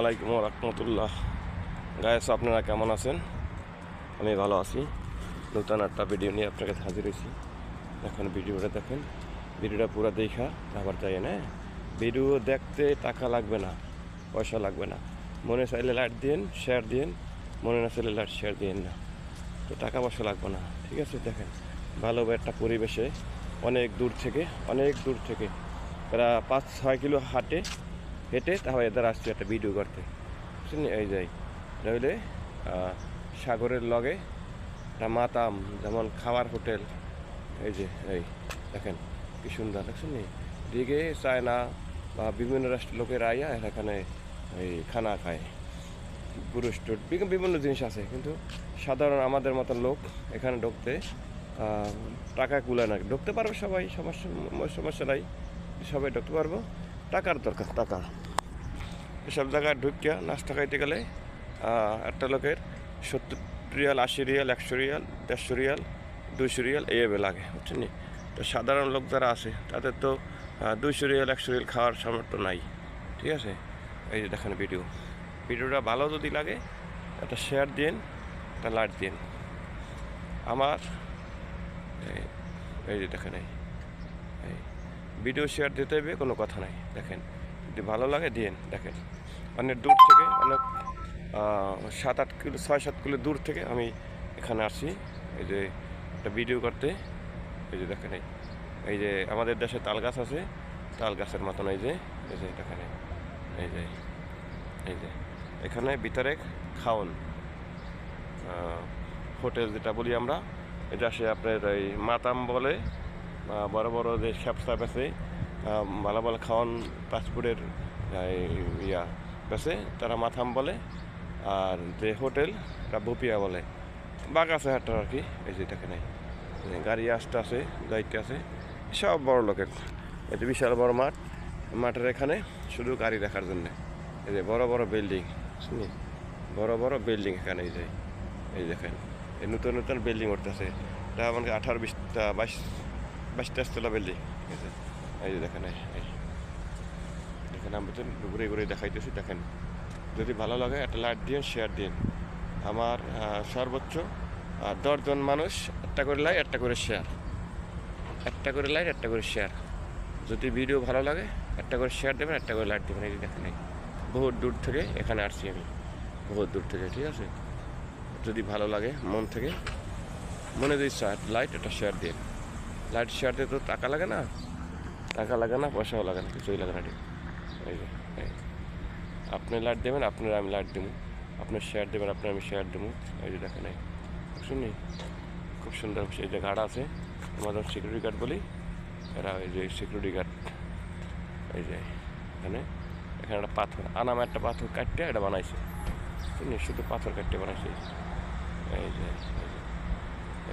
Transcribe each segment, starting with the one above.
আলাইকুম রহমতুল্লাহ। গায়েস, আপনারা কেমন আছেন? আমি ভালো আছি। নতুন একটা ভিডিও নিয়ে আপনার কাছে হাজির হয়েছি। এখন ভিডিওটা দেখেন, ভিডিওটা পুরো দেখা আবার চাই না। ভিডিও দেখতে টাকা লাগবে না, পয়সা লাগবে না। মনে চাইলে লাইট দিন, শেয়ার দিন, মনে না চাইলে লাইট শেয়ার দিন না, তো টাকা পয়সা লাগবে না। ঠিক আছে, দেখেন ভালো একটা পরিবেশে অনেক দূর থেকে প্রায় 5-6 কিলো হেঁটে তাহলে এদের আসছে একটা ভিডিও করতে। বুঝলেন? এই যাই নইলে সাগরের লগে একটা মাতাম যেমন খাওয়ার হোটেল। এই দেখেন কি সুন্দর, দেখছেন নি? দিকে চায়না বা বিভিন্ন রাষ্ট্রের লোকেরা আইয়া এখানে এই খানা খায়, পুরুষ টুট বিভিন্ন জিনিস আছে, কিন্তু সাধারণ আমাদের মতন লোক এখানে ঢুকতে টাকা কুলায় না। ঢুকতে পারবে সবাই, সমস্যা নাই, সবাই ঢুকতে পারবো। টাকার দরকার, টাকা। এসব জায়গায় ঢুকিয়া নাস্তা খাইতে গেলে একটা লোকের 70 Real, 80 Real, 100 Real, 150 Real, 200 Real এইভাবে লাগে, বুঝছেন নি? তো সাধারণ লোক যারা আছে তাদের তো 200 রিয়াল, 100 রিয়াল খাওয়ার সামর্থ্য নাই। ঠিক আছে, এই যে দেখেন ভিডিওটা ভালো যদি লাগে একটা শেয়ার দিন, একটা লাইক দিন। আমার এই যে দেখেন এই ভিডিও শেয়ার দিতে হবে, কোনো কথা নাই। দেখেন যদি ভালো লাগে দিন। দেখেন অনেক দূর থেকে, অনেক 7-8 কিলো, 6-7 কিলো দূর থেকে আমি এখানে আসছি এই যে একটা ভিডিও করতে। এই যে দেখেন এই যে আমাদের দেশে তাল গাছ আছে, তাল গাছের মতন এই যে দেখেন এই যে এখানে ভিতরে খাওন হোটেল যেটা বলি আমরা, এটা সে আপনার এই মাতাম বলে, বড় বড় যে শ্যাপসা বেছে, ভালো ভালো খাওয়ান পাসপোর্টের বেছে, তারা মাথাম বলে। আর যে হোটেল এটা বপিয়া বলে, বাগাছে হাটটা আর কি। এই যে দেখেন গাড়ি আসতে আছে, যাইতে আছে, সব বড় লোকের। এটা বিশাল বড় মাঠের এখানে শুধু গাড়ি রাখার জন্যে। এই যে বড় বড় বিল্ডিং, শুনি বড় বড় বিল্ডিং এখানে। এই দেখেন এই নতুন বিল্ডিং উঠতেছে। এটা মানে 18-20টা 22-23 তলা বিল্ডিং। ঠিক আছে, এই যে দেখেন দেখেন আমি ঘুরে দেখাইতেছি। দেখেন যদি ভালো লাগে একটা লাইক দিন, শেয়ার দিন। আমার সর্বোচ্চ 10 জন মানুষ একটা করে লাইক, একটা করে শেয়ার, একটা করে লাইক, একটা করে শেয়ার। যদি ভিডিও ভালো লাগে একটা করে শেয়ার দেবেন, একটা করে লাইক দেবেন। এই যে দেখেন বহুত দূর থেকে এখানে আসছি আমি, বহুত দূর থেকে। ঠিক আছে, যদি ভালো লাগে মন থেকে, মনে যদি লাইট একটা শেয়ার দিন। লাইট শেয়ার দিয়ে তো টাকা লাগে না, পয়সাও লাগে না, কিছুই লাগে না। ঠিক এই যে আপনি লাইট দেবেন, আপনারা আমি লাইট দেবো, আপনি শেয়ার দেবেন, আপনার আমি শেয়ার দেবো। এই যে দেখেন শুনি খুব সুন্দর এই যে গার্ড আছে, আমাদের সিকিউরিটি গার্ড বলি, এরা এই যে সিকিউরিটি গার্ড। এই যে এখানে একটা পাথর আনাম, একটা পাথর কাটতে এটা বানাইছে, শুনি শুধু পাথর কাটতে বানাইছে।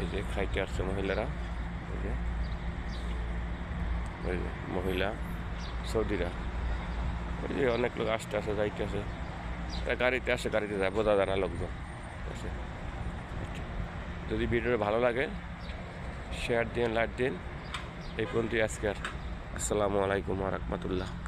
এই যে খাইতে আসছে মহিলারা, এই যে মহিলা সৌদিরা। ওই যে অনেক লোক আসতে আসে, যাইতে আসে, গাড়িতে আসে, গাড়িতে যায়, বোঝা যায় না লোকজন। ঠিক আছে, যদি ভিডিওটা ভালো লাগে শেয়ার দিন, লাইক দিন। এই পর্যন্ত আজকের। আসসালামু আলাইকুম রহমতুল্লাহ।